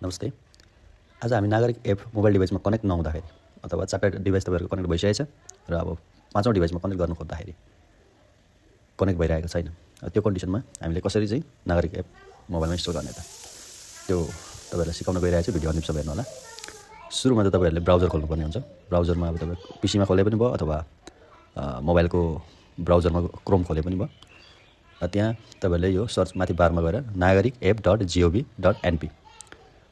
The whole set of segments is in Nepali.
नमस्ते। आज हामी नागरिक एप मोबाइल डिभाइसमा कनेक्ट नहुँदाखेरि अथवा चारवटा डिभाइस तपाईँहरूको कनेक्ट भइसकेछ र अब पाँचौँ डिभाइसमा कनेक्ट गर्नु खोज्दाखेरि कनेक्ट भइरहेको छैन। त्यो कन्डिसनमा हामीले कसरी चाहिँ नागरिक एप मोबाइलमा इन्स्टल गर्ने त त्यो तपाईँहरूलाई सिकाउन गइरहेको छु। भिडियो अन्तिम सब हेर्नु होला। सुरुमा त तपाईँहरूले ब्राउजर खोल्नुपर्ने हुन्छ। ब्राउजरमा अब तपाईँ पीसीमा खोले पनि भयो अथवा मोबाइलको ब्राउजरमा क्रोम खोले पनि भयो। त्यहाँ तपाईँहरूले यो सर्च माथि बारमा गएर nagarikeapp.gov.np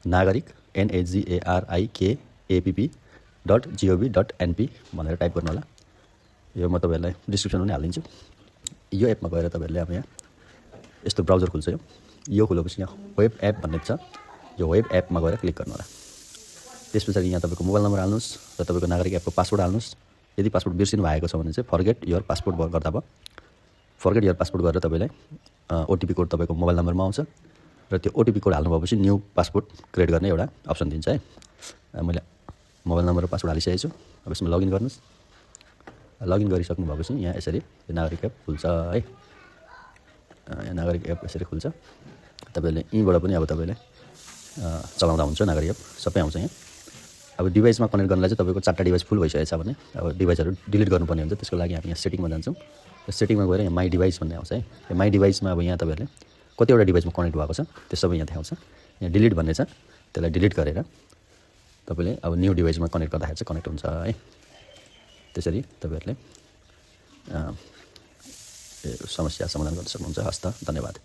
नागरिक NAGARIKAPP.gov.np भनेर टाइप गर्नु होला। यो म तपाईँहरूलाई डिस्क्रिप्सनमा पनि हालिदिन्छु। यो एपमा गएर तपाईँहरूले अब यहाँ यस्तो ब्राउजर खुल्छ। यो खुलेपछि यहाँ वेब एप भन्ने छ। यो वेब एपमा गएर क्लिक गर्नु होला। त्यस पछाडि यहाँ तपाईँको मोबाइल नम्बर हाल्नुहोस् र तपाईँको नागरिक एपको पासवर्ड हाल्नुहोस्। यदि पासवर्ड बिर्सिनु भएको छ भने चाहिँ फर्गेट योर पासवर्ड गर्दा भयो। फर्गेट योर पासवर्ड गरेर तपाईँलाई ओटिपी कोड तपाईँको मोबाइल नम्बरमा आउँछ र त्यो ओटिपी कोड हाल्नु भएपछि न्यू पासपोर्ट क्रिएट गर्ने एउटा अप्सन दिन्छ है। मैले मोबाइल नम्बर र पासवर्ड हालिसकेको छु। अब यसमा लगइन गर्नुहोस्। लगइन गरिसक्नु भएपछि यहाँ यसरी यो नागरिक एप खुल्छ है। यहाँ नागरिक एप यसरी खुल्छ। तपाईँले यहीँबाट पनि अब तपाईँले चलाउँदा हुन्छ। नागरिक एप सबै आउँछ यहाँ। अब डिभाइसमा कनेक्ट गर्नलाई चाहिँ तपाईँको 4टा डिभाइस फुल भइसकेको छ भने अब डिभाइसहरू डिलिट गर्नुपर्ने हुन्छ। त्यसको लागि हामी यहाँ सेटिङमा जान्छौँ। सेटिङमा गएर यहाँ माई डिभाइस भन्ने आउँछ है। यो माई डिभाइसमा अब यहाँ तपाईँहरूले कतिवटा डिभाइसमा कनेक्ट भएको छ त्यो सबै यहाँ देखाउँछ। यहाँ डिलिट भन्ने छ, त्यसलाई डिलिट गरेर तपाईँले अब न्यू डिभाइसमा कनेक्ट गर्दाखेरि चाहिँ कनेक्ट हुन्छ है। त्यसरी तपाईँहरूले समस्या समाधान गर्न सक्नुहुन्छ। हस् त, धन्यवाद।